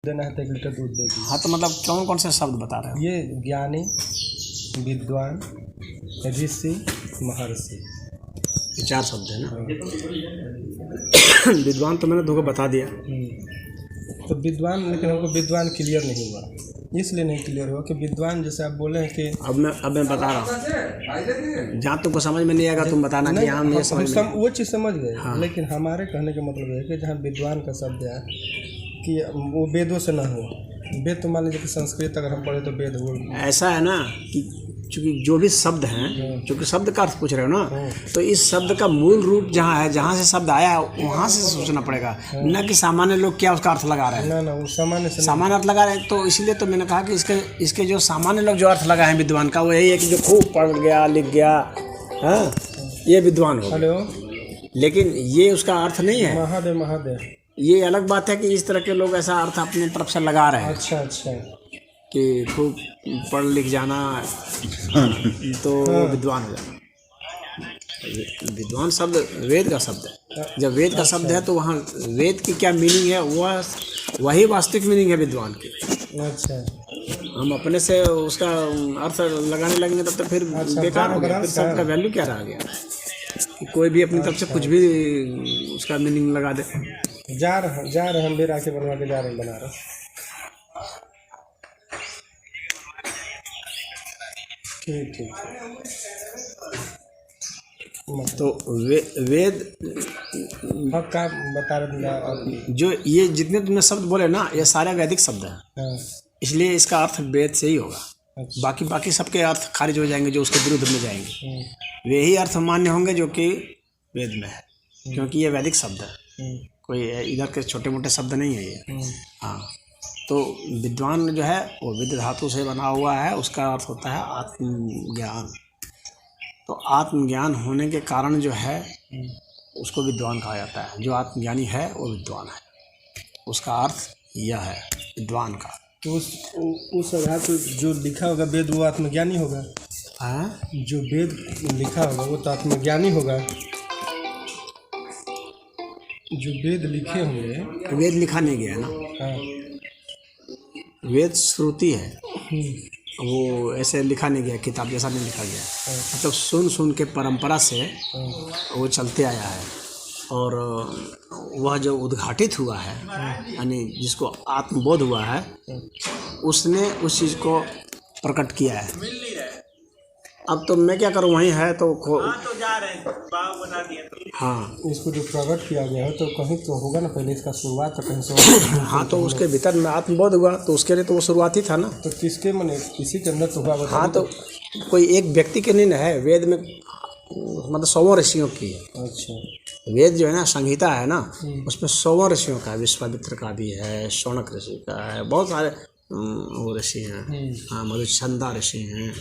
देना है तो 1 लीटर दूध देगी। हाँ, तो मतलब कौन कौन से शब्द बता रहे हो? ये ज्ञानी, विद्वान, ऋषि, महर्षि, ये 4 शब्द है ना। विद्वान तो मैंने तुमको बता दिया। तो विद्वान, लेकिन हमको विद्वान क्लियर नहीं हुआ, इसलिए नहीं क्लियर हुआ कि विद्वान जैसे आप बोले हैं कि अब मैं बता रहा हूँ, जहाँ तुमको समझ में नहीं आएगा तुम बताना कि यहाँ मुझे समझ में। वो चीज़ समझ गए। हाँ। लेकिन हमारे कहने का मतलब है कि जहाँ विद्वान का शब्द है कि वो वेदों से ना हो। वेद तो मान लीजिए कि संस्कृत अगर हम पढ़े तो वेद हो। ऐसा है ना कि चूँकि जो भी शब्द हैं, चूँकि शब्द का अर्थ पूछ रहे हो ना, तो इस शब्द का मूल रूप जहाँ है, जहाँ से शब्द आया है वहाँ से सोचना पड़ेगा, न कि सामान्य लोग क्या उसका अर्थ लगा रहे हैं। ना वो सामान्य अर्थ लगा रहे हैं। तो इसलिए तो मैंने कहा कि इसके जो सामान्य लोग जो अर्थ लगाए हैं विद्वान का, वो यही है कि जो खूब पढ़ गया लिख गया, हाँ, ये विद्वान हो। हेलो, लेकिन ये उसका अर्थ नहीं है। महादेव महादेव। ये अलग बात है कि इस तरह के लोग ऐसा अर्थ अपने तरफ से लगा रहे हैं। अच्छा अच्छा। कि खूब पढ़ लिख जाना तो विद्वान हो जाना। विद्वान शब्द वेद का शब्द है। जब वेद का शब्द है तो वहाँ वेद की क्या मीनिंग है, वही वास्तविक मीनिंग है विद्वान की। अच्छा। हम अपने से उसका अर्थ लगाने लगेंगे तब तो फिर बेकार हो गया, फिर शब्द का वैल्यू क्या रह गया कि कोई भी अपनी तरफ से कुछ भी उसका मीनिंग लगा दे। जा रहे हम भी राखी बनवा के जा रहे हैं बनारस। ठीक। तो वेद का बता रहे जो ये जितने तुमने शब्द बोले ना, ये सारे वैदिक शब्द हैं। हाँ। इसलिए इसका अर्थ वेद से ही होगा। अच्छा। बाकी सबके अर्थ खारिज हो जाएंगे जो उसके विरुद्ध में जाएंगे। वे ही अर्थ मान्य होंगे जो कि वेद में है, क्योंकि ये वैदिक शब्द है, कोई इधर के छोटे मोटे शब्द नहीं है ये। हाँ, तो विद्वान जो है वो विद्य धातु से बना हुआ है, उसका अर्थ होता है आत्मज्ञान। तो आत्मज्ञान होने के कारण जो है उसको विद्वान कहा जाता है। जो आत्मज्ञानी है वो विद्वान है, उसका अर्थ यह है विद्वान का। तो उस आधार पर जो लिखा होगा वेद वो आत्मज्ञानी होगा। हाँ, जो वेद लिखा होगा वो तो आत्मज्ञानी होगा। जो वेद लिखे होंगे, वेद लिखा नहीं गया ना। हाँ। वेद श्रुति है, वो ऐसे लिखा नहीं गया, किताब जैसा नहीं लिखा गया। मतलब सुन के परंपरा से वो चलते आया है। और वह जो उद्घाटित हुआ है, यानी जिसको आत्मबोध हुआ है, उसने उस चीज़ को प्रकट किया है। अब तो मैं क्या करूँ, वहीं है तो जा रहे हैं, बना दिया तो। हाँ, इसको जो प्रकट किया गया है तो कहीं तो होगा ना, पहले इसका शुरुआत तो कहीं से। हाँ, तो उसके भीतर में आत्मबोध हुआ, तो उसके लिए तो वो शुरुआत ही था ना। तो किसके मने किसी के अंदर तो हुआ। हाँ, तो कोई एक व्यक्ति के नहीं है। वेद में मतलब 100 ऋषियों की है। अच्छा। वेद जो है ना, संहिता है ना, उसमें 100 ऋषियों का है। विश्वामित्र का भी है, शौनक ऋषि का है, बहुत सारे वो ऋषि हैं। हाँ, मधुछंदा ऋषि हैं।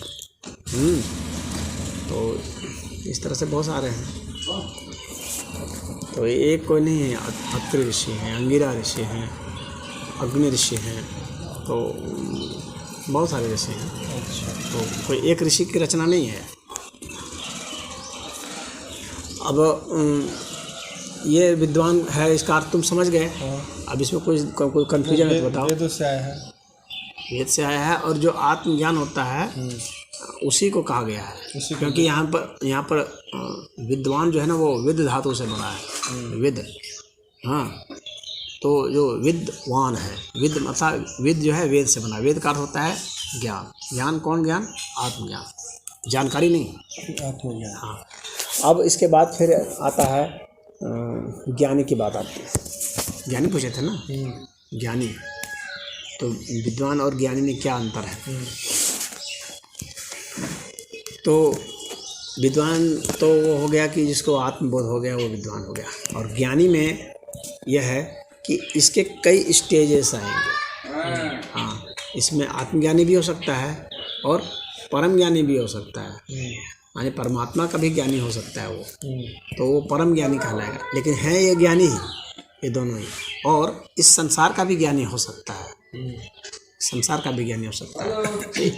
तो इस तरह से बहुत सारे हैं। तो एक कोई नहीं है। अत्रि ऋषि हैं, अंगिरा ऋषि हैं, अग्नि ऋषि हैं, तो बहुत सारे ऋषि हैं। अच्छा। तो कोई एक ऋषि की रचना नहीं है। अब ये विद्वान है, इसका अर्थ तुम समझ गए। अब इसमें कोई कन्फ्यूजन है तो बताओ। वेद से आया है। वेद से आया है, और जो आत्मज्ञान होता है उसी को कहा गया है। क्योंकि यहाँ पर विद्वान जो है ना, वो विद्य धातु से बना है। विद्य, हाँ, तो जो विद्वान है, विद्य मतलब विद्य जो है वेद से बना। वेद का अर्थ होता है ज्ञान। ज्ञान कौन ज्ञान? आत्मज्ञान, जानकारी नहीं, आत्मज्ञान। हाँ। अब इसके बाद फिर आता है ज्ञानी की बात आती है। ज्ञानी पूछे थे ना, ज्ञानी। तो विद्वान और ज्ञानी में क्या अंतर है? तो विद्वान तो वो हो गया कि जिसको आत्मबोध हो गया, वो विद्वान हो गया। और ज्ञानी में यह है कि इसके कई स्टेजेस आएंगे। हाँ, इसमें आत्मज्ञानी भी हो सकता है और परम ज्ञानी भी हो सकता है। यानी परमात्मा का भी ज्ञानी हो सकता है वो, तो वो परम ज्ञानी कहलाएगा। लेकिन है ये ज्ञानी ही, ये दोनों ही। और इस संसार का भी ज्ञानी हो सकता है, संसार का भी ज्ञानी हो सकता है।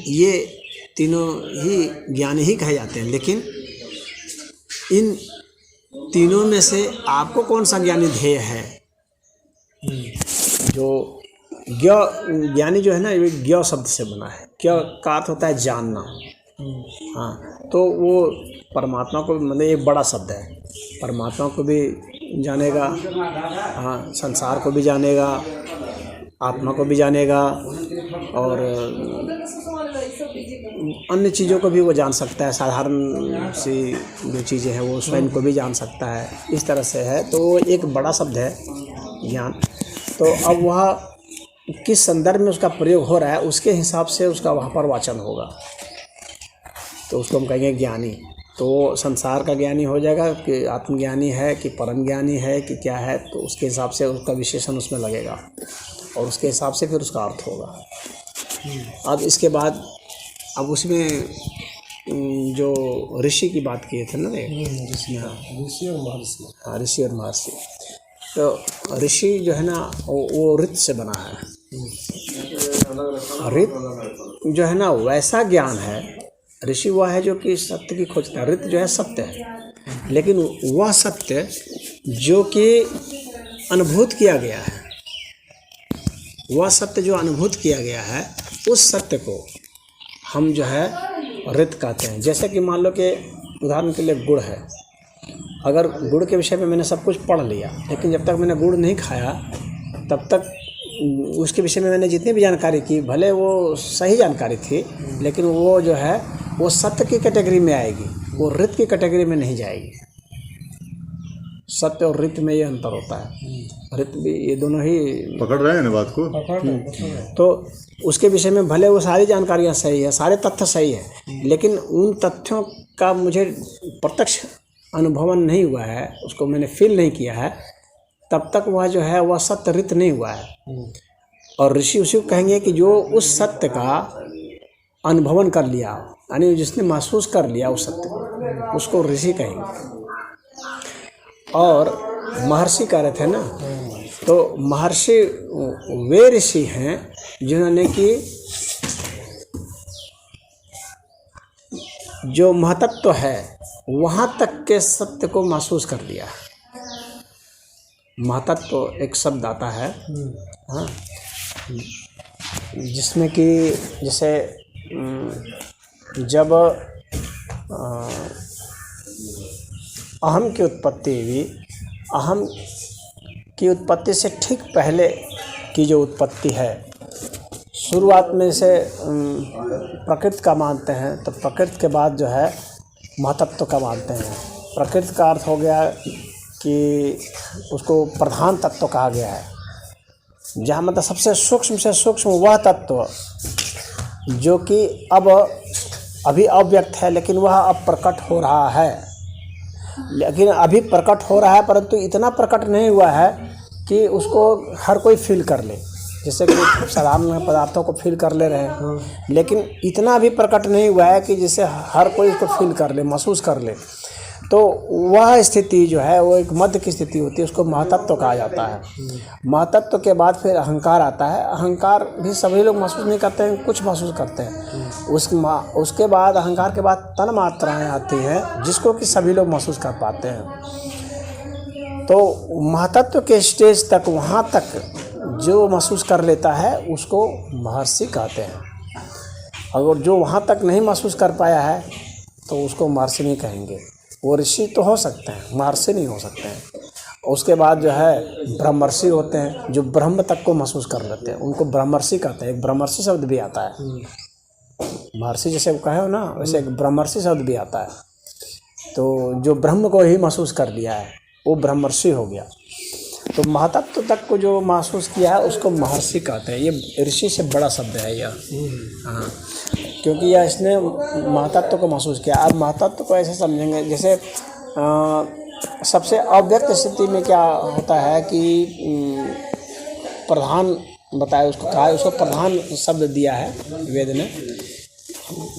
ये तीनों ही ज्ञानी ही कहे जाते हैं। लेकिन इन तीनों में से आपको कौन सा ज्ञानी ध्येय है? जो ज्ञानी जो है ना, ये ज्ञ शब्द से बना है। ज्ञ का अर्थ होता है जानना। हाँ, तो वो परमात्मा को, मतलब एक बड़ा शब्द है, परमात्मा को भी जानेगा, हाँ, संसार को भी जानेगा, आत्मा को भी जानेगा, और अन्य चीज़ों को भी वो जान सकता है। साधारण सी जो चीज़ें हैं वो स्वयं को भी जान सकता है। इस तरह से है, तो वो एक बड़ा शब्द है ज्ञान। तो अब वह किस संदर्भ में उसका प्रयोग हो रहा है, उसके हिसाब से उसका वहाँ पर वाचन होगा, तो उसको हम कहेंगे ज्ञानी। तो संसार का ज्ञानी हो जाएगा कि आत्मज्ञानी है कि परम ज्ञानी है कि क्या है, तो उसके हिसाब से उसका विशेषण उसमें लगेगा और उसके हिसाब से फिर उसका अर्थ होगा। अब इसके बाद अब उसमें जो ऋषि की बात किए थे ना, ऋषि और महर्षि। हाँ, ऋषि और महर्षि। तो ऋषि जो है ना, वो ऋत से बना है। ऋत जो है ना, वैसा ज्ञान है। ऋषि वह है जो कि सत्य की खोज करता है। ऋत जो है सत्य है, लेकिन वह सत्य जो कि अनुभूत किया गया है, वह सत्य जो अनुभूत किया गया है, उस सत्य को हम जो है ऋत कहते हैं। जैसे कि मान लो कि उदाहरण के लिए गुड़ है। अगर गुड़ के विषय में मैंने सब कुछ पढ़ लिया, लेकिन जब तक मैंने गुड़ नहीं खाया तब तक उसके विषय में मैंने जितनी भी जानकारी की, भले वो सही जानकारी थी, लेकिन वो जो है वो सत्य की कैटेगरी में आएगी, वो ऋत की कैटेगरी में नहीं जाएगी। सत्य और ऋत में ये अंतर होता है। ऋत भी, ये दोनों ही पकड़ रहे हैं ना बात को। तो उसके विषय में भले वो सारी जानकारियाँ सही है, सारे तथ्य सही है, लेकिन उन तथ्यों का मुझे प्रत्यक्ष अनुभवन नहीं हुआ है, उसको मैंने फील नहीं किया है, तब तक वह जो है वह सत्य ऋत नहीं हुआ है। और ऋषि उसी को कहेंगे कि जो उस सत्य का अनुभवन कर लिया, यानी जिसने महसूस कर लिया उस सत्य को, उसको ऋषि कहेंगे। और महर्षि कह रहे थे ना, तो महर्षि वे ऋषि हैं जिन्होंने कि जो महतत्व है वहाँ तक के सत्य को महसूस कर लिया। महतत्व एक शब्द आता है, हाँ, जिसमें कि जैसे जब अहम की उत्पत्ति हुई, अहम की उत्पत्ति से ठीक पहले की जो उत्पत्ति है, शुरुआत में से प्रकृति का मानते हैं, तो प्रकृति के बाद जो है महतत्व का मानते हैं। प्रकृति का अर्थ हो गया कि उसको प्रधान तत्व कहा गया है, जहाँ मतलब सबसे सूक्ष्म से सूक्ष्म वह तत्व जो कि अब अभी अव्यक्त है, लेकिन वह अब प्रकट हो रहा है। लेकिन अभी प्रकट हो रहा है, परंतु इतना प्रकट नहीं हुआ है कि उसको हर कोई फील कर ले, जैसे कि साधारण पदार्थों को फील कर ले रहे हैं, लेकिन इतना भी प्रकट नहीं हुआ है कि जिससे हर कोई इसको फील कर ले, महसूस कर ले। तो वह स्थिति जो है वो एक मध्य की स्थिति होती है, उसको महतत्व कहा जाता है। महतत्व के बाद फिर अहंकार आता है। अहंकार भी सभी लोग महसूस नहीं करते हैं, कुछ महसूस करते हैं। उसके बाद अहंकार के बाद तन मात्राएँ आती हैं, जिसको कि सभी लोग महसूस कर पाते हैं। तो महतत्व के स्टेज तक, वहाँ तक जो महसूस कर लेता है उसको महर्षि कहते हैं। अगर जो वहाँ तक नहीं महसूस कर पाया है तो उसको महर्षि नहीं कहेंगे। वो ऋषि तो हो सकते हैं, महर्षि नहीं हो सकते हैं। उसके बाद जो है ब्रह्मर्षि होते हैं, जो ब्रह्म तक को महसूस कर लेते हैं, उनको ब्रह्मर्षि कहते हैं। एक ब्रह्मर्षि शब्द भी आता है, महर्षि जैसे कहे हो ना, वैसे एक ब्रह्मर्षि शब्द भी आता है। तो जो ब्रह्म को ही महसूस कर लिया है वो ब्रह्मर्षि हो गया। तो महतत्व तक को जो महसूस किया है उसको महर्षि कहते हैं। ये ऋषि से बड़ा शब्द है यह, हाँ, क्योंकि यह इसने महतत्व को महसूस किया। अब महतत्व को ऐसे समझेंगे जैसे सबसे अव्यक्त स्थिति में क्या होता है कि प्रधान बताया, उसको कहा, उसको प्रधान शब्द दिया है वेद ने।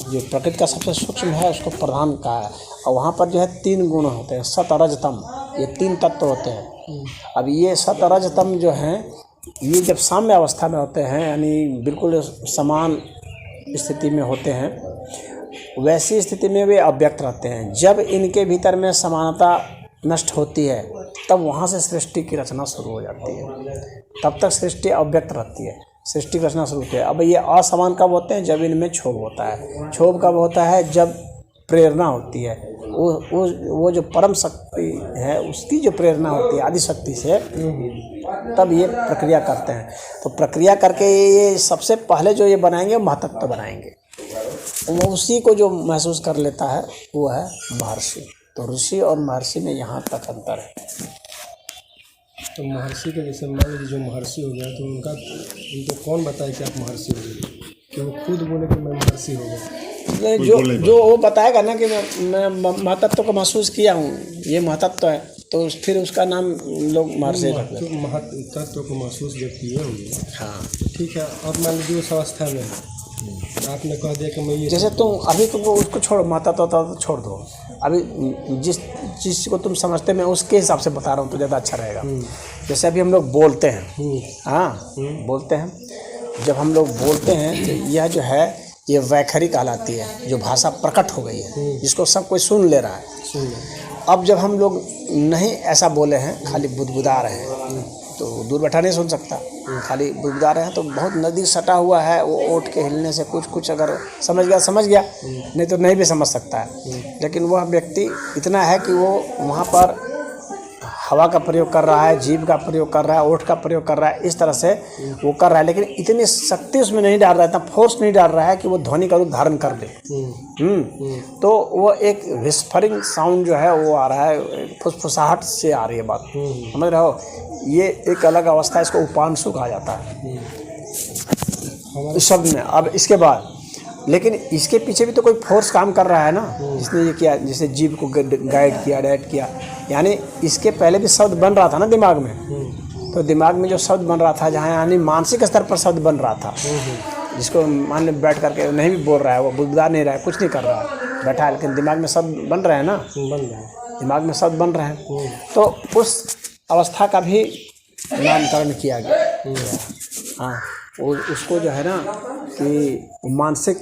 जो प्रकृति का सबसे सूक्ष्म है उसको प्रधान कहा है। और वहाँ पर जो है 3 गुण होते हैं, सत रज तम, ये 3 तत्व होते हैं। अब ये सत रज तम जो हैं, ये जब साम्य अवस्था में होते हैं, यानी बिल्कुल समान स्थिति में होते हैं, वैसी स्थिति में वे अव्यक्त रहते हैं। जब इनके भीतर में समानता नष्ट होती है तब वहाँ से सृष्टि की रचना शुरू हो जाती है। तब तक सृष्टि अव्यक्त रहती है। सृष्टि की रचना शुरू की है। अब ये असमान कब होते हैं? जब इनमें क्षोभ होता है। क्षोभ कब होता है? जब प्रेरणा होती है, वो जो परम शक्ति है उसकी जो प्रेरणा होती है आदि शक्ति से, तब ये प्रक्रिया करते हैं। तो प्रक्रिया करके ये सबसे पहले जो ये बनाएंगे महातत्व बनाएंगे। वो उसी को जो महसूस कर लेता है वो है महर्षि। तो ऋषि और महर्षि में यहाँ तक अंतर है। तो महर्षि के जैसे मान लीजिए जो महर्षि हो गया तो उनको कौन बताए कि आप महर्षि हो गए? कि वो खुद बोले कि मैं महर्षि हो गया? जो वो बताएगा ना कि मैं महतत्व को महसूस किया हूँ, ये महतत्व है, तो फिर उसका नाम लोग महर्षि रख देते हैं। महतत्व को महसूस जब किए होंगे, हाँ ठीक है। और मान लीजिए उस अवस्था में आपने कह दिया कि मैं ये, जैसे तुम अभी तुमको उसको छोड़, महतत्व तो छोड़ दो, अभी जिस चीज़ को तुम समझते मैं उसके हिसाब से बता रहा हूँ तो ज़्यादा अच्छा रहेगा। जैसे अभी हम लोग बोलते हैं, हाँ बोलते हैं, जब हम लोग बोलते हैं तो यह जो है ये वैखरी कहलाती है, जो भाषा प्रकट हो गई है, जिसको सब कोई सुन ले रहा है। अब जब हम लोग नहीं ऐसा बोले हैं, खाली बुदबुदा रहे हैं, तो दूर बैठा नहीं सुन सकता, खाली बुदबुदा रहे हैं तो बहुत नज़दीक सटा हुआ है, वो ओठ के हिलने से कुछ अगर समझ गया, नहीं तो नहीं भी समझ सकता है। लेकिन वह व्यक्ति इतना है कि वो वहाँ पर हवा का प्रयोग कर रहा है, जीभ का प्रयोग कर रहा है, ओठ का प्रयोग कर रहा है, इस तरह से वो कर रहा है, लेकिन इतनी शक्ति उसमें नहीं डाल रहा है, इतना फोर्स नहीं डाल रहा है कि वो ध्वनि का रूप धारण कर दे। तो वो एक विस्फरिंग साउंड जो है वो आ रहा है, फुसफुसाहट से आ रही है बात, समझ रहे हो? ये एक अलग अवस्था है, इसको उपांशु कहा जाता है शब्द में। अब इसके बाद लेकिन इसके पीछे भी तो कोई फोर्स काम कर रहा है ना, जिसने ये किया, जिसने जीभ को गाइड किया, डायरेक्ट किया। यानी इसके पहले भी शब्द बन रहा था ना दिमाग में, तो दिमाग में जो शब्द बन रहा था, जहाँ यानी मानसिक स्तर पर शब्द बन रहा था, जिसको मान ले बैठ करके नहीं भी बोल रहा है, वो बुदबुदा नहीं रहा है, कुछ नहीं कर रहा है, बैठा है, लेकिन दिमाग में शब्द बन रहे हैं ना, दिमाग में शब्द बन रहे हैं। तो उस अवस्था का भी नामकरण किया गया। हाँ, उसको जो है ना कि मानसिक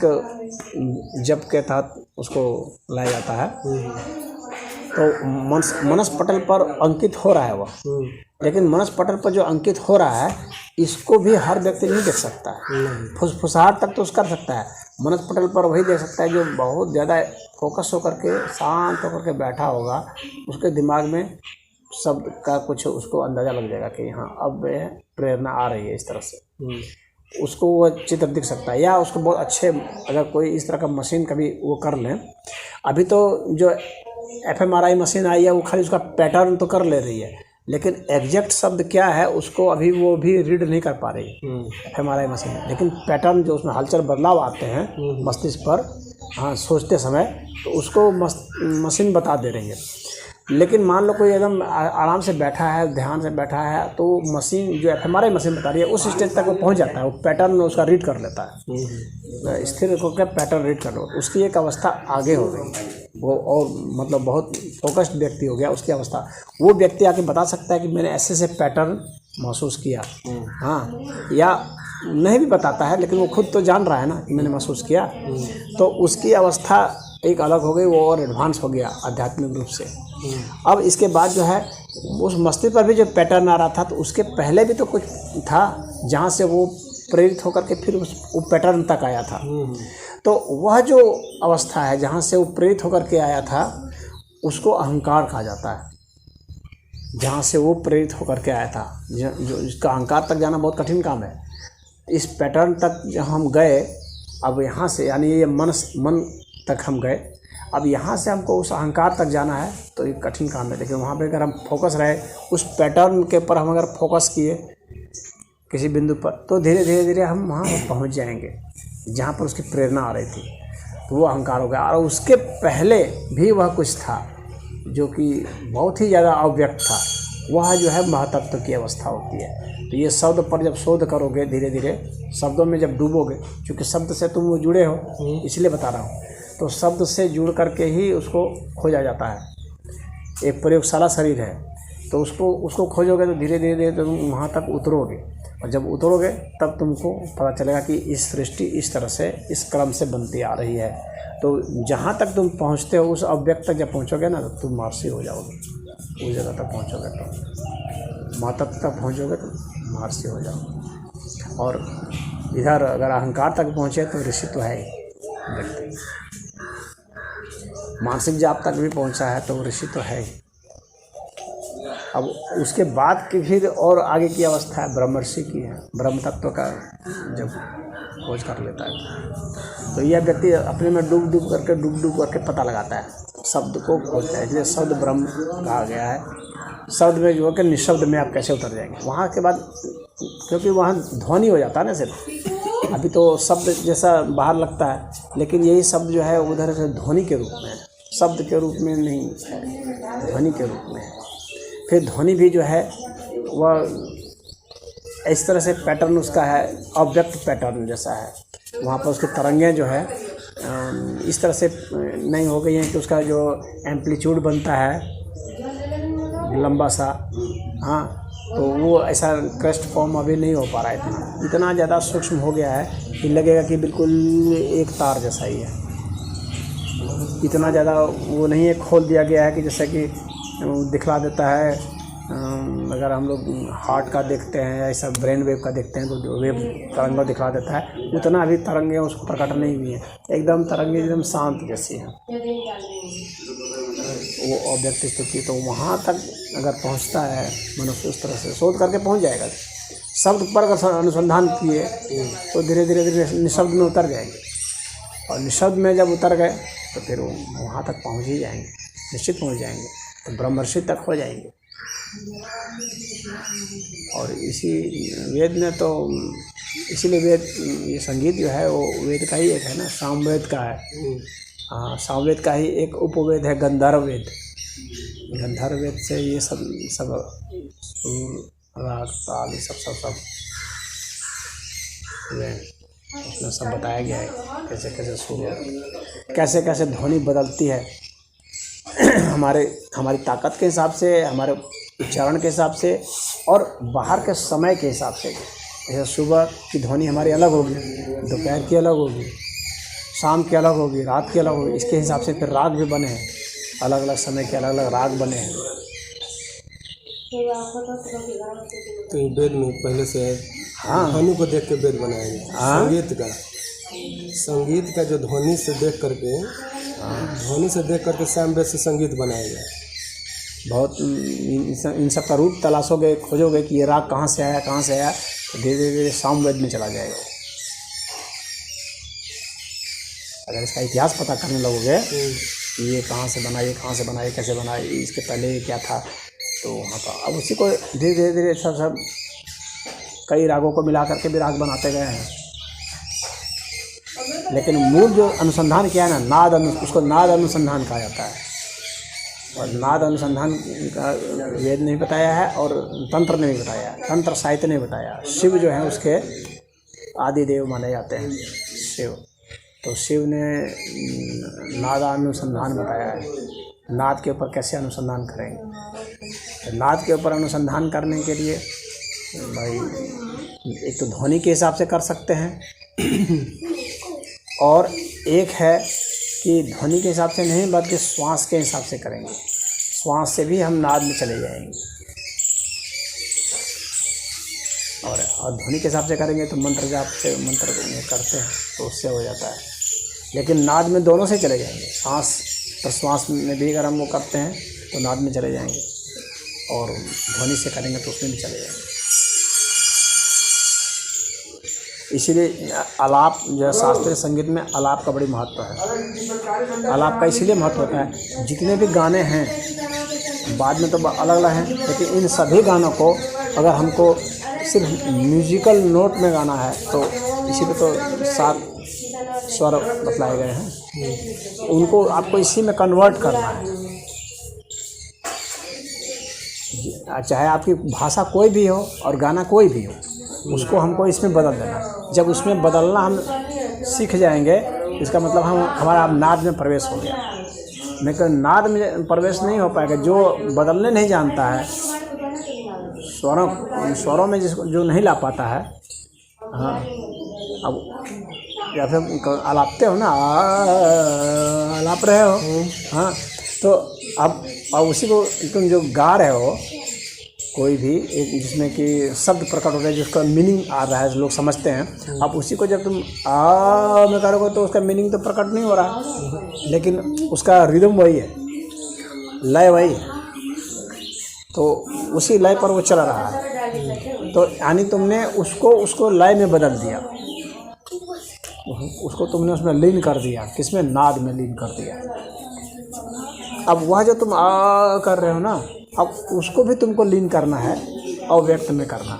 जप के तहत उसको लाया जाता है। तो मनस पटल पर अंकित हो रहा है वह, लेकिन मनस पटल पर जो अंकित हो रहा है इसको भी हर व्यक्ति नहीं देख सकता है। फुसफुसाहट तक तो उसका कर सकता है, मनस पटल पर वही देख सकता है जो बहुत ज़्यादा फोकस होकर के शांत होकर के बैठा होगा, उसके दिमाग में शब्द का कुछ उसको अंदाज़ा लग जाएगा कि हाँ अब प्रेरणा आ रही है, इस तरह से उसको वो चित्र दिख सकता है। या उसको बहुत अच्छे, अगर कोई इस तरह का मशीन कभी वो कर लें, अभी तो जो एफएमआरआई मशीन आई है वो खाली उसका पैटर्न तो कर ले रही है, लेकिन एग्जैक्ट शब्द क्या है उसको अभी वो भी रीड नहीं कर पा रही एफएमआरआई मशीन। लेकिन पैटर्न जो उसमें हलचल बदलाव आते हैं मस्तिष्क पर, हाँ सोचते समय, तो उसको मशीन बता दे रही है। लेकिन मान लो कोई एकदम आराम से बैठा है, ध्यान से बैठा है, तो मशीन जो एफएमआरआई मशीन बता रही है उस स्टेज तक वो पहुंच जाता है, वो पैटर्न उसका रीड कर लेता है, स्थिर होकर पैटर्न रीड कर लो, उसकी एक अवस्था आगे हो गई वो, और मतलब बहुत फोकस्ड व्यक्ति हो गया उसकी अवस्था। वो व्यक्ति आके बता सकता है कि मैंने ऐसे से पैटर्न महसूस किया, हाँ, या नहीं भी बताता है लेकिन वो खुद तो जान रहा है ना कि मैंने महसूस किया, तो उसकी अवस्था एक अलग हो गई, वो और एडवांस हो गया आध्यात्मिक रूप से। अब इसके बाद जो है उस मस्तिष्क पर भी जो पैटर्न आ रहा था, तो उसके पहले भी तो कुछ था जहाँ से वो प्रेरित होकर के फिर वो पैटर्न तक आया था। तो वह जो अवस्था है जहाँ से वो प्रेरित होकर के आया था उसको अहंकार कहा जाता है। जहाँ से वो प्रेरित होकर के आया था, जो इसका अहंकार तक जाना बहुत कठिन काम है। इस पैटर्न तक जब हम गए, अब यहाँ से यानी ये मन तक हम गए, अब यहाँ से हमको उस अहंकार तक जाना है तो ये कठिन काम है। लेकिन वहाँ पे अगर हम फोकस रहे, उस पैटर्न के ऊपर हम अगर फोकस किए किसी बिंदु पर, तो धीरे धीरे हम वहाँ पहुँच जाएंगे जहाँ पर उसकी प्रेरणा आ रही थी, तो वो अहंकार हो गया। और उसके पहले भी वह कुछ था जो कि बहुत ही ज़्यादा अव्यक्त था, वह जो है महतत्व की अवस्था होती है। तो ये शब्द पर जब शोध करोगे, धीरे धीरे शब्दों में जब डूबोगे, क्योंकि शब्द से तुम जुड़े हो इसलिए बता रहा हूँ, तो शब्द से जुड़ करके ही उसको खोजा जाता है। एक प्रयोगशाला शरीर है, तो उसको खोजोगे तो धीरे धीरे तुम वहाँ तक उतरोगे, और जब उतरोगे तब तुमको पता चलेगा कि इस सृष्टि इस तरह से इस क्रम से बनती आ रही है। तो जहाँ तक तुम पहुँचते हो उस अव्यक्त तक जब पहुँचोगे ना, तो तुम महर्षि हो जाओगे। उस जगह तक पहुँचोगे तो महतत्व तक पहुँचोगे तो महर्षि हो जाओगे। और इधर अगर अहंकार तक पहुँचे तो ऋषि तो है ही व्यक्ति। मानसिक जाप तक भी पहुँचा है तो ऋषि तो है ही। अब उसके बाद की फिर और आगे की अवस्था है ब्रह्मर्षि की है, ब्रह्म तत्व का जब खोज कर लेता है तो यह व्यक्ति अपने में डूब डूब करके पता लगाता है, शब्द को खोजता है। इसलिए शब्द ब्रह्म कहा गया है। शब्द में जो है कि निशब्द में आप कैसे उतर जाएंगे वहाँ के बाद, क्योंकि वहाँ ध्वनि हो जाता है ना सिर्फ। अभी तो शब्द जैसा बाहर लगता है, लेकिन यही शब्द जो है उधर से ध्वनि के रूप में है, शब्द के रूप में नहीं है, ध्वनि के रूप में है। फिर ध्वनि भी जो है वह इस तरह से पैटर्न उसका है, अव्यक्त पैटर्न जैसा है। वहाँ पर उसकी तरंगें जो है इस तरह से नहीं हो गई हैं कि उसका जो एम्पलीट्यूड बनता है लंबा सा, हाँ, तो वो ऐसा क्रस्ट फॉर्म अभी नहीं हो पा रहा है। इतना ज़्यादा सूक्ष्म हो गया है कि लगेगा कि बिल्कुल एक तार जैसा ही है। इतना ज़्यादा वो नहीं है, खोल दिया गया है कि जैसे कि दिखला देता है। अगर हम लोग हार्ट का देखते हैं या ऐसा ब्रेन वेव का देखते हैं तो वेव तरंग दिखला देता है, उतना अभी तरंगें उसको प्रकट नहीं हुई हैं। एकदम तरंगें एकदम शांत जैसी हैं, वो अव्यक्त स्थिति। तो वहाँ तक अगर पहुँचता है मनुष्य उस तरह से सोच करके पहुँच जाएगा। शब्द पर अगर अनुसंधान किए तो धीरे धीरे निशब्द में उतर जाएंगे, और निशब्द में जब उतर गए तो फिर वहाँ तक पहुँच ही जाएंगे, निश्चित पहुँच जाएंगे, तो ब्रह्मर्षि तक हो जाएंगे। और इसी वेद में तो इसीलिए वेद, ये संगीत जो है वो वेद का ही एक है ना, सामवेद का है। हाँ, सामवेद का ही एक उपवेद है गंधर्व वेद। गंधर्व वेद से ये सब सुर राग ताल सब उसमें सब बताया गया है, कैसे कैसे सुर, कैसे कैसे ध्वनि बदलती है हमारी ताकत के हिसाब से, हमारे उच्चारण के हिसाब से, और बाहर के समय के हिसाब से। जैसे सुबह की ध्वनि हमारी अलग होगी, दोपहर की अलग होगी, शाम की अलग होगी, रात की अलग होगी। इसके हिसाब से फिर राग भी बने हैं, अलग अलग समय के अलग अलग राग बने हैं। तो ये वेद में पहले से है। हाँ, ध्वनि को देख के वेद बनाया गया। संगीत का जो ध्वनि से देख करके, ध्वनि से देख करके सामवेद से संगीत बनाया गया। बहुत इन सब का रूट तलाशोगे, खोजोगे कि ये राग कहाँ से आया, तो धीरे धीरे सामवेद में चला जाएगा। अगर इसका इतिहास पता करने लगोगे कि ये कहाँ से बना, ये कैसे बना, इसके पहले ये क्या था, तो वहाँ पर अब उसी को धीरे धीरे सब कई रागों को मिला करके भी राग बनाते गए हैं। लेकिन मूल जो अनुसंधान किया है ना, उसको नाद अनुसंधान कहा जाता है। और नाद अनुसंधान का वेद ने बताया है और तंत्र ने भी बताया है, तंत्र साहित्य ने बताया। शिव जो है उसके आदि देव माने जाते हैं शिव। तो शिव ने नादानुसंधान बताया है, नाद के ऊपर कैसे अनुसंधान करेंगे। तो नाद के ऊपर अनुसंधान करने के लिए भाई एक तो ध्वनि के हिसाब से कर सकते हैं, और एक है कि ध्वनि के हिसाब से नहीं बल्कि श्वास के हिसाब से करेंगे। श्वास से भी हम नाद में चले जाएंगे, और ध्वनि के हिसाब से करेंगे तो मंत्र जाप से मंत्र करते हैं तो उससे हो जाता है। लेकिन नाद में दोनों से चले जाएंगे, सांस प्रश्वास में भी अगर हम वो करते हैं तो नाद में चले जाएंगे, और ध्वनि से करेंगे तो उसमें भी चले जाएंगे। इसीलिए आलाप जो है शास्त्रीय संगीत में आलाप का बड़ी महत्व है। आलाप का इसीलिए महत्व होता है, जितने भी गाने हैं बाद में तो अलग अलग हैं, लेकिन इन सभी गानों को अगर हमको सिर्फ म्यूजिकल नोट में गाना है तो इसी पे तो 7 स्वर बतलाए गए हैं, उनको आपको इसी में कन्वर्ट करना है। चाहे आपकी भाषा कोई भी हो और गाना कोई भी हो, उसको हमको इसमें बदल देना। जब उसमें बदलना हम सीख जाएंगे, इसका मतलब हमारा नाद में प्रवेश हो गया। लेकिन नाद में प्रवेश नहीं हो पाएगा जो बदलने नहीं जानता है, स्वरों में जो नहीं ला पाता है। हाँ, अब या फिर आलापते हो ना, आलाप रहे हो, हाँ, तो अब उसी को तुम जो गा रहे हो कोई भी एक जिसमें कि शब्द प्रकट हो रहा है जिसका मीनिंग आ रहा है, लोग समझते हैं, अब उसी को जब तुम आ में करोगे तो उसका मीनिंग तो प्रकट नहीं हो रहा है, लेकिन उसका रिदम वही है, लय वही है, तो उसी लय पर वो चल रहा है। तो यानी तुमने उसको लय में बदल दिया, उसको तुमने उसमें लीन कर दिया, किसमें? नाद में लीन कर दिया। अब वह जो तुम आ कर रहे हो ना, अब उसको भी तुमको लीन करना है और व्यक्त में करना है,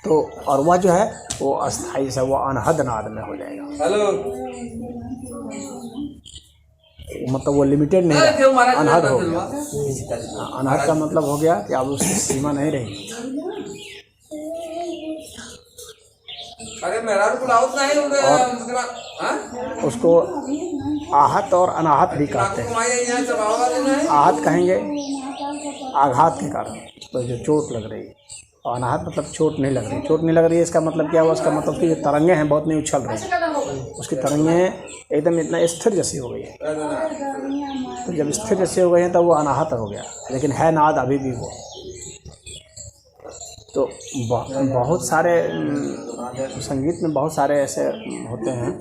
तो और वह जो है वो अस्थाई से वो अनहद नाद में हो जाएगा। हेलो, मतलब वो लिमिटेड नहीं है, अनहद हो गया। अनहद का मतलब हो गया कि अब उसकी सीमा नहीं रही। और उसको आहत और अनाहत भी कहते हैं। आहत कहेंगे आघात के कारण, तो जो चोट लग रही है, और अनाहत मतलब चोट नहीं लग रही। चोट नहीं लग रही है इसका मतलब क्या हुआ? उसका मतलब कि जो तरंगें हैं बहुत नहीं उछल रही, उसकी तरंगें एकदम इतना स्थिर जैसी हो गई है। तो जब स्थिर जैसी हो गई हैं तब वो अनाहत हो गया, लेकिन है नाद अभी भी वो। तो बहुत सारे संगीत में बहुत सारे ऐसे होते हैं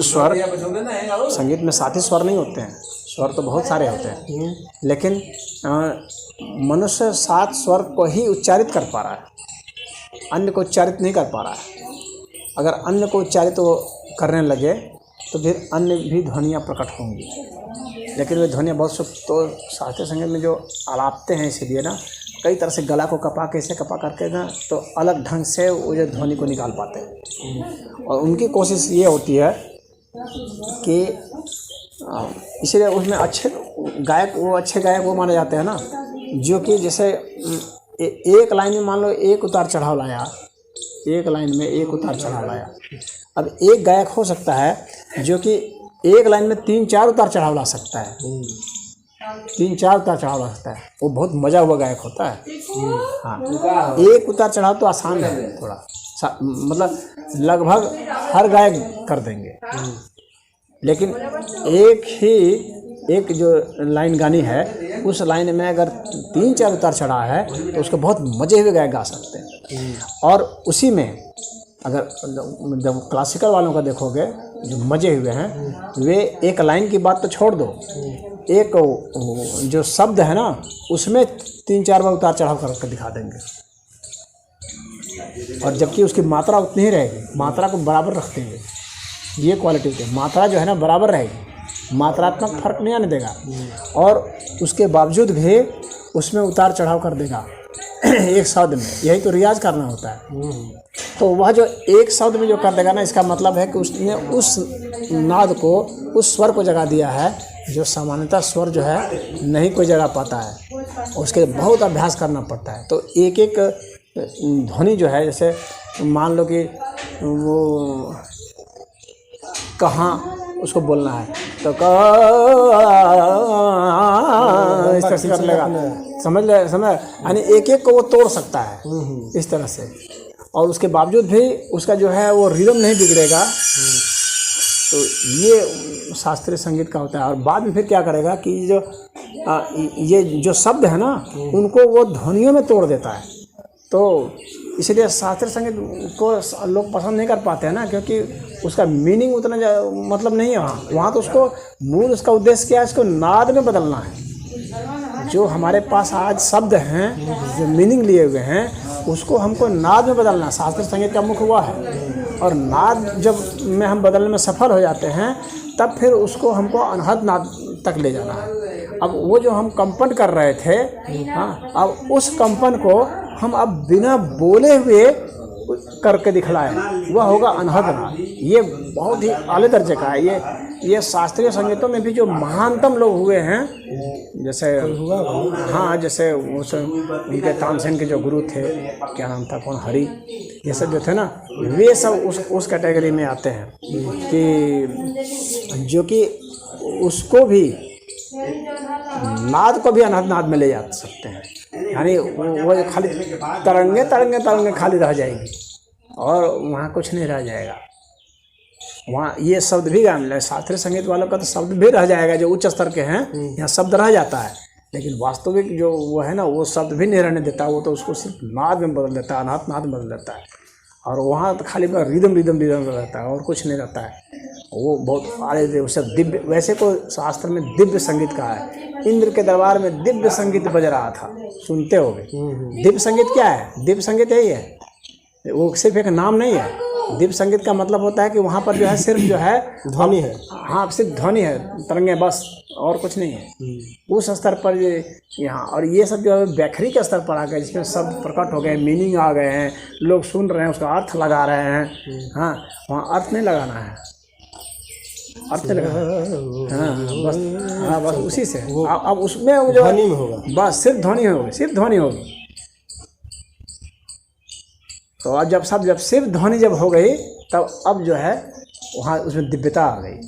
स्वर, संगीत में 7 ही स्वर नहीं होते हैं, स्वर तो बहुत सारे होते हैं, लेकिन मनुष्य 7 स्वर को ही उच्चारित कर पा रहा है, अन्य को उच्चारित नहीं कर पा रहा है। अगर अन्य को उच्चारित करने लगे तो फिर अन्य भी ध्वनियाँ प्रकट होंगी, लेकिन वे ध्वनियाँ बहुत तो शास्त्रीय संगीत में जो आलापते हैं, इसीलिए ना कई तरह से गला को कपा करके ना तो अलग ढंग से वो जो ध्वनि को निकाल पाते हैं। और उनकी कोशिश ये होती है कि इसीलिए उसमें अच्छे गायक वो माने जाते हैं ना, जो कि जैसे एक लाइन में मान लो एक उतार चढ़ाव लाया, एक लाइन में एक उतार चढ़ाव लाया। अब एक गायक हो सकता है जो कि एक लाइन में 3-4 उतार चढ़ाव ला सकता है, 3-4 उतार चढ़ाव ला सकता है, वो बहुत मजा हुआ गायक होता है। हाँ, एक उतार चढ़ाव तो आसान है थोड़ा, मतलब लगभग हर गायक कर देंगे, लेकिन एक जो लाइन गानी है उस लाइन में अगर 3-4 उतार चढ़ाव है तो उसको बहुत मजे हुए गायक गा सकते हैं। और उसी में अगर जब क्लासिकल वालों का देखोगे जो मजे हुए हैं, वे एक लाइन की बात तो छोड़ दो, एक जो शब्द है ना उसमें 3-4 बार उतार चढ़ाव करके दिखा देंगे, और जबकि उसकी मात्रा उतनी ही रहेगी, मात्रा को बराबर रखते हैं। ये क्वालिटी है, मात्रा जो है ना बराबर रहेगी, मात्रात्मक फर्क नहीं आने देगा, और उसके बावजूद भी उसमें उतार चढ़ाव कर देगा एक शब्द में। यही तो रियाज करना होता है। तो वह जो एक शब्द में जो कर देगा ना, इसका मतलब है कि उसने उस नाद को, उस स्वर को जगा दिया है जो सामान्यतः स्वर जो है नहीं कोई जगा पाता है, उसके लिए बहुत अभ्यास करना पड़ता है। तो एक एक ध्वनि जो है, जैसे मान लो कि वो कहाँ उसको बोलना है तो इस तरह से कर लेगा, समझ यानी एक एक को वो तोड़ सकता है इस तरह से, और उसके बावजूद भी उसका जो है वो रिदम नहीं बिगड़ेगा। तो ये शास्त्रीय संगीत का होता है। और बाद में फिर क्या करेगा कि ये जो शब्द है ना उनको वो ध्वनियों में तोड़ देता है। तो इसलिए शास्त्रीय संगीत को लोग पसंद नहीं कर पाते हैं ना, क्योंकि उसका मीनिंग उतना मतलब नहीं है वहाँ तो उसको मूल उसका उद्देश्य क्या है, इसको नाद में बदलना है। जो हमारे पास आज शब्द हैं जो मीनिंग लिए हुए हैं उसको हमको नाद में बदलना, शास्त्रीय संगीत का मुख्य हुआ है। और नाद जब में हम बदलने में सफल हो जाते हैं तब फिर उसको हमको अनहद नाद तक ले जाना है। अब वो जो हम कंपन कर रहे थे, हाँ, अब उस कंपन को हम अब बिना बोले हुए करके दिखलाएं, वह होगा अनहद नाद। ये बहुत ही आले दर्जे का है। ये शास्त्रीय संगीतों में भी जो महानतम लोग हुए हैं, जैसे हाँ, जैसे उस उनके तानसेन के जो गुरु थे, क्या नाम था, कौन, हरि, ये सब जो थे ना, वे सब उस कैटेगरी में आते हैं कि जो कि उसको भी नाद को भी अनहद नाद में ले जा सकते हैं। यानी वो खाली तरंगे खाली रह जाएगी और वहाँ कुछ नहीं रह जाएगा। वहाँ ये शब्द भी गाने लगे, शास्त्रीय संगीत वालों का तो शब्द भी रह जाएगा, जो उच्च स्तर के हैं यहाँ शब्द रह जाता है, लेकिन वास्तविक जो वो है ना, वो शब्द भी नहीं रहने देता, वो तो उसको सिर्फ नाद में बदल देता है, अनाहत नाद में बदल देता है। और वहाँ तो खाली रिदम रिदम रिदम रहता है और कुछ नहीं रहता है। वो बहुत आगे उसे दिव्य, वैसे को शास्त्र में दिव्य संगीत कहा है। इंद्र के दरबार में दिव्य संगीत बज रहा था, सुनते होगे। दिव्य संगीत क्या है? दिव्य संगीत यही है, वो सिर्फ एक नाम नहीं है। दिव्य संगीत का मतलब होता है कि वहाँ पर जो है सिर्फ जो है ध्वनि है। हाँ, सिर्फ ध्वनि है, तरंगे, बस, और कुछ नहीं है। उस स्तर पर ये यहाँ, और ये सब जो है व्याखरी के स्तर पर आ गए, जिसमें शब्द प्रकट हो गए, मीनिंग आ गए हैं, लोग सुन रहे हैं, उसका अर्थ लगा रहे हैं। हाँ, वहाँ अर्थ नहीं लगाना है, अर्थ नहीं लगाना। हाँ, बस उसी से। अब उसमें वो जो ध्वनि में होगा, बस सिर्फ ध्वनि होगी, सिर्फ ध्वनि होगी। तो अब जब सिर्फ ध्वनि जब हो गई, तब अब जो है वहाँ उसमें दिव्यता आ गई।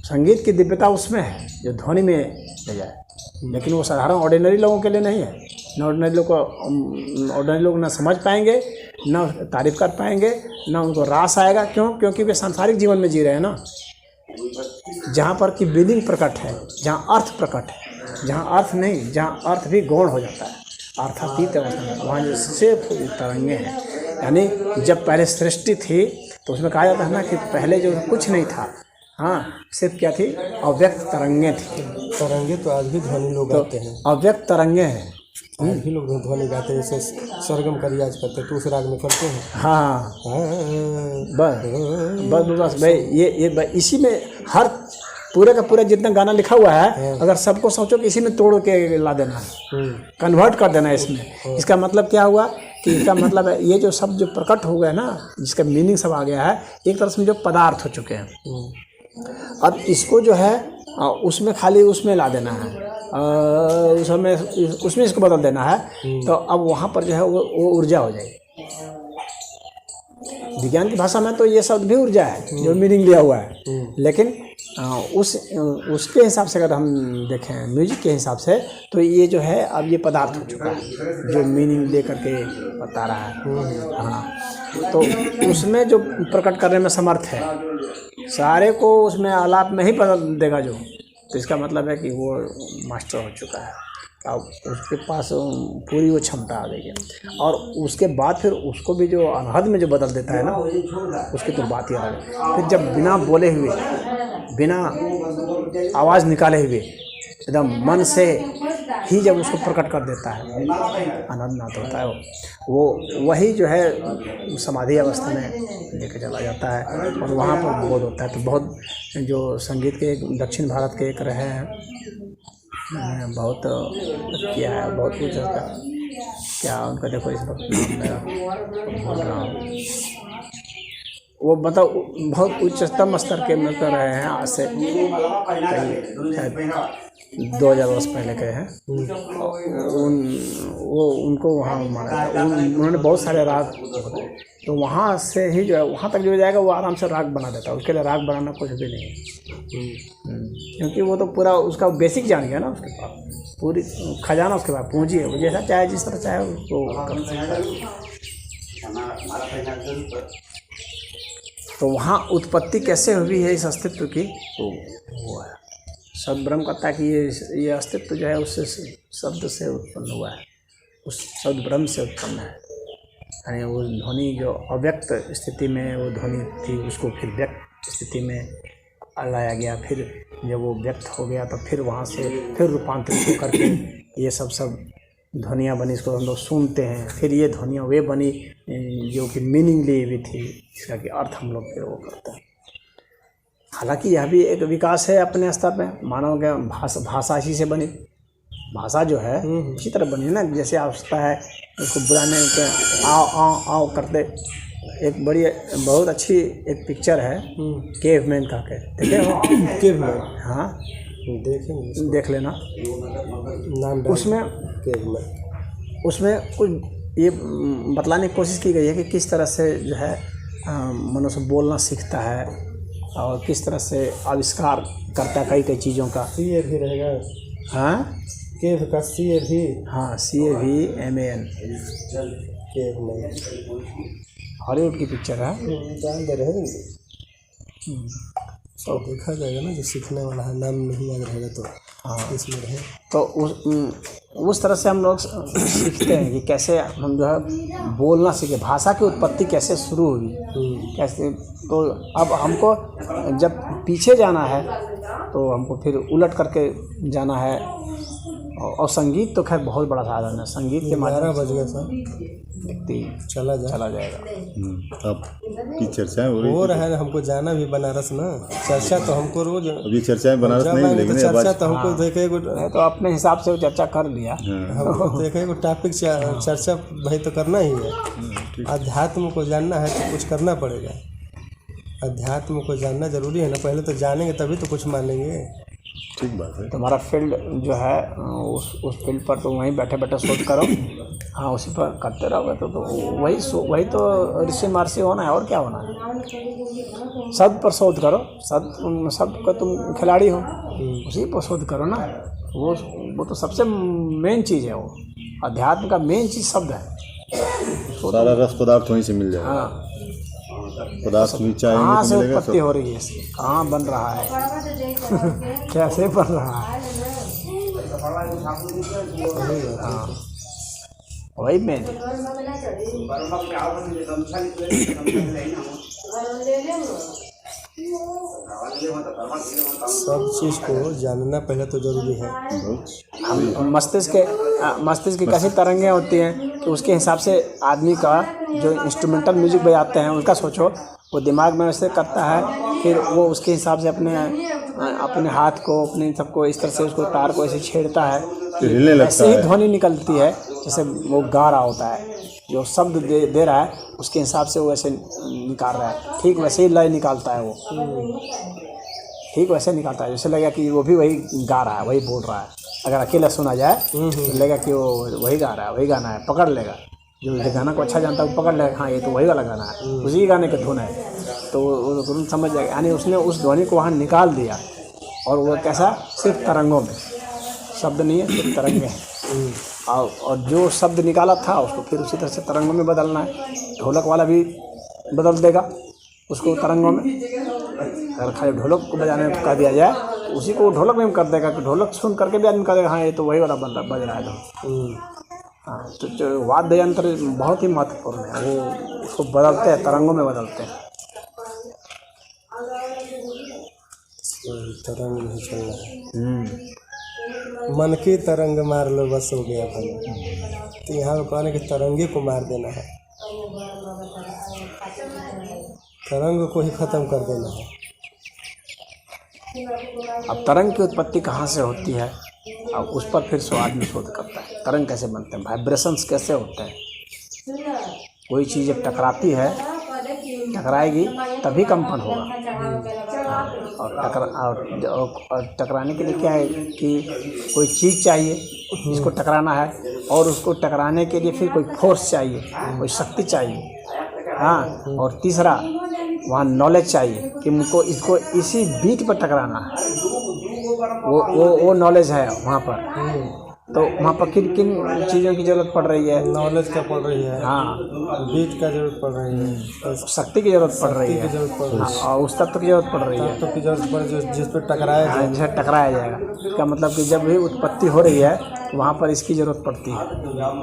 संगीत की दिव्यता उसमें है जो ध्वनि में ले जाए, लेकिन वो साधारण ऑर्डिनरी लोगों के लिए नहीं है। न ऑर्डिनरी लोग ना समझ पाएंगे, ना तारीफ कर पाएंगे, ना उनको रास आएगा। क्यों? क्योंकि वे सांसारिक जीवन में जी रहे हैं ना, जहाँ पर कि मीनिंग प्रकट है, जहाँ अर्थ प्रकट है, जहाँ अर्थ नहीं, जहाँ अर्थ भी गौण हो जाता है, अर्थातीत अवस्था में, वहाँ जो सिर्फ तरंगे हैं। यानी जब पहले सृष्टि थी तो उसमें कहा जाता है ना कि पहले जो कुछ नहीं था, हाँ, सिर्फ क्या थी? अव्यक्त तरंगे थी। तरंगे तो आज भी ध्वनि लोग गाते हैं, अव्यक्त तरंगे हैं, आज भी लोग ध्वनि गाते हैं। जैसे सरगम का रियाज करते हैं तो उस राग में करते हैं। हाँ, बस भाई, ये इसी में हर पूरे का पूरा जितना गाना लिखा हुआ है, अगर सबको सोचो कि इसी में तोड़ के ला देना है, कन्वर्ट कर देना है इसमें। इसका मतलब क्या हुआ कि इसका मतलब है ये जो सब जो प्रकट हो गया ना, जिसका मीनिंग सब आ गया है, एक तरह से जो पदार्थ हो चुके हैं। अब इसको जो है उसमें खाली उसमें ला देना है, उसमें इसको बदल देना है, तो अब वहाँ पर जो है वो ऊर्जा हो जाएगी। विज्ञान की भाषा में तो ये शब्द भी ऊर्जा है जो मीनिंग लिया हुआ है, लेकिन उसके हिसाब से अगर हम देखें म्यूजिक के हिसाब से, तो ये जो है अब ये पदार्थ हो चुका है जो मीनिंग दे करके बता रहा है। हाँ, तो उसमें जो प्रकट करने में समर्थ है, सारे को उसमें आलाप में ही बदल देगा जो, तो इसका मतलब है कि वो मास्टर हो चुका है। अब उसके पास पूरी वो क्षमता आ गई है। और उसके बाद फिर उसको भी जो अनहद में जो बदल देता है ना, उसकी तो बात ही आ गई। फिर जब बिना बोले हुए, बिना आवाज़ निकाले हुए, एकदम मन से ही जब उसको प्रकट कर देता है, अनहद नाद होता है वो वही जो है समाधि अवस्था में लेके चला जाता है और वहाँ पर बोध होता है। तो बहुत जो संगीत के दक्षिण भारत के एक रहे हैं, बहुत किया है, बहुत कुछ होता है। क्या उनका देखो इस वक्त मैं बोल रहा हूँ, वो मतलब बहुत उच्चतम स्तर के में कर रहे हैं। आज से शायद 2000 वर्ष पहले के हैं। उनको वहाँ माना था, उन्होंने बहुत सारे राग, तो वहाँ से ही जो है वहाँ तक जो जाएगा वो आराम से राग बना देता है। उसके लिए राग बनाना कुछ भी नहीं है, क्योंकि वो तो पूरा उसका बेसिक जान गया ना, उसके पास पूरी खजाना उसके पास पूंजी है। वो जैसा चाहे, जिस तरह चाहे उसको कर सकता है। तो वहाँ उत्पत्ति कैसे हुई है इस अस्तित्व की, तो वो है सब ब्रह्म कहता है कि ये अस्तित्व जो है उससे शब्द से उत्पन्न हुआ है, उस शब्द ब्रह्म से उत्पन्न है। यानी वो ध्वनि जो अव्यक्त स्थिति में वो ध्वनि थी, उसको फिर व्यक्त स्थिति में लाया गया। फिर जब वो व्यक्त हो गया तो फिर वहाँ से फिर रूपांतरित होकर के ये सब ध्वनियाँ बनी, इसको हम लोग सुनते हैं। फिर ये ध्वनियाँ वे बनी जो कि मीनिंग ली हुई थी, इसका कि अर्थ हम लोग फिर वो करते हैं। हालांकि यह भी एक विकास है अपने स्तर पे। मानव के भाषा इसी से बनी, भाषा जो है इसी तरह बनी है ना। जैसे आवश्यकता है उसको बुलाने के आओ आओ आओ करते। एक बड़ी बहुत अच्छी एक पिक्चर है केवमैन का के, देखे हो? केवमैन, हाँ देखेंगे, देख लेना। नाम उसमें कुछ ये बतलाने की कोशिश की गई है कि किस तरह से जो है मनुष्य बोलना सीखता है और किस तरह से आविष्कार करता है कई चीज़ों का। CA भी रहेगा, हाँ, केव का CA भी, हाँ, CAVMAN, हॉलीवुड की पिक्चर है। जान दे रहे हैं, सब देखा जाएगा ना, जो सीखने वाला है, नाम नहीं याद रहेगा तो इसमें रहे। तो उस तरह से हम लोग सीखते हैं कि कैसे हम जो है बोलना सीखे, भाषा की उत्पत्ति कैसे शुरू हुई, कैसे। तो अब हमको जब पीछे जाना है तो हमको फिर उलट करके जाना है। और संगीत तो खैर बहुत बड़ा साधन है, संगीत के माध्यम 11 बज गए सर, व्यक्ति चला जाएगा। अब की चर्चाएं हो रहा है, हमको जाना भी बनारस ना। चर्चा तो हमको रोज, अभी चर्चाएं बनारस जब नहीं आएंगे मिलेगी तो ना। चर्चा तो हमको देखे मैं तो अपने हिसाब से वो चर्चा कर लिया। हमको देखे को टॉपिक चर्चा भाई तो करना ही है। अध्यात्म को जानना है तो कुछ करना पड़ेगा। अध्यात्म को जानना जरूरी है ना, पहले तो जानेंगे तभी तो कुछ मानेंगे। ठीक बात है। तुम्हारा फील्ड जो है उस फील्ड पर तो वहीं बैठे बैठे शोध करो। हाँ, उसी पर करते रहोगे तो वही तो ऋषि महर्षि होना है, और क्या होना है। शब्द पर शोध करो, शब्द का तुम खिलाड़ी हो, उसी पर शोध करो ना। वो तो सबसे मेन चीज़ है। वो अध्यात्म का मेन चीज़ शब्द है। सारा रस पदार्थ वहीं से मिल जाएगा। हाँ, पदार्थ कहाँ से उत्पत्ति हो रही है इसकी, कहाँ बन रहा है, कैसे बन रहा है। हाँ, वही मेन। सब चीज़ को जानना पहले तो जरूरी है। मस्तिष्क की कैसी तरंगें होती हैं कि उसके हिसाब से आदमी का जो इंस्ट्रूमेंटल म्यूजिक बजाते हैं उनका सोचो, वो दिमाग में वैसे करता है, फिर वो उसके हिसाब से अपने हाथ को, अपने सबको इस तरह से उसको तार को ऐसे छेड़ता है, ऐसे ही ध्वनि निकलती है जैसे वो गा रहा होता है। जो शब्द दे रहा है उसके हिसाब से वो ऐसे निकाल रहा है, ठीक वैसे ही लय निकालता है वो, ठीक वैसे निकालता है जैसे लगेगा कि वो भी वही गा रहा है, वही बोल रहा है। अगर अकेला सुना जाए तो लगेगा कि वो वही गा रहा है, वही गाना है, पकड़ लेगा। जो गाना को अच्छा जानता है वो पकड़ लेगा, हाँ ये तो वही वाला गाना है, उसी गाने का धुन है, तो वो तुरंत समझ जाएगा। यानी उसने उस ध्वनि को वहाँ निकाल दिया। और वो कैसा, सिर्फ तरंगों में, शब्द नहीं है, सिर्फ तरंगे हैं। और जो शब्द निकाला था उसको फिर उसी तरह से तरंगों में बदलना है। ढोलक वाला भी बदल देगा उसको तरंगों में। अगर खाली ढोलक को बजाने को कह दिया जाए तो उसी को ढोलक में कर देगा, कि ढोलक सुन करके भी आदमी कह देगा हाँ ये तो वही वाला बज रहा है। हाँ, तो जो वाद्य यंत्र बहुत ही महत्वपूर्ण है, वो उसको बदलते हैं, तरंगों में बदलते हैं। तरंग नहीं चलना है, मन की तरंग मार लो बस हो गया भाई। तो यहाँ पर कहने कि तरंगे को मार देना है, तरंग को ही खत्म कर देना है। अब तरंग की उत्पत्ति कहाँ से होती है, अब उस पर फिर आदमी शोध करता है। तरंग कैसे बनते हैं, वाइब्रेशंस कैसे होते हैं। कोई चीज़ जब टकराती है, टकराएगी तभी कंपन होगा। और टकराने के लिए क्या है कि कोई चीज़ चाहिए जिसको टकराना है, और उसको टकराने के लिए फिर कोई फोर्स चाहिए, कोई शक्ति चाहिए। हाँ, और तीसरा वहाँ नॉलेज चाहिए कि मुझको इसको इसी बीट पर टकराना है। वो नॉलेज है वहाँ पर। तो वहाँ पर किन किन चीज़ों की ज़रूरत पड़ रही है, नॉलेज का पड़ रही है, हाँ, बीट का जरूरत पड़ रही है, शक्ति की ज़रूरत पड़ रही है, हाँ, और उस तत्व की ज़रूरत पड़ रही है, तत्व की जरूरत पड़ रही है जिस पर टकराया जाए, जिसे टकराया जाएगा। इसका मतलब कि जब भी उत्पत्ति हो रही है तो वहाँ पर इसकी ज़रूरत पड़ती है,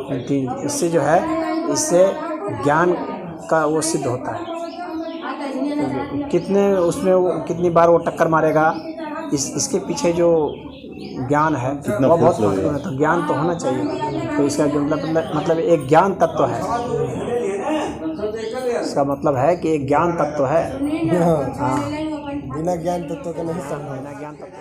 क्योंकि इससे जो है, इससे ज्ञान का वो सिद्ध होता है। कितने उसमें वो कितनी बार वो टक्कर मारेगा, इसके पीछे जो ज्ञान है वो बहुत महत्वपूर्ण है। तो ज्ञान तो होना चाहिए। तो इसका मतलब एक ज्ञान तत्व है, इसका मतलब है कि एक ज्ञान तत्व है। हाँ, बिना ज्ञान तत्व का नहीं संभव। बिना ज्ञान तत्व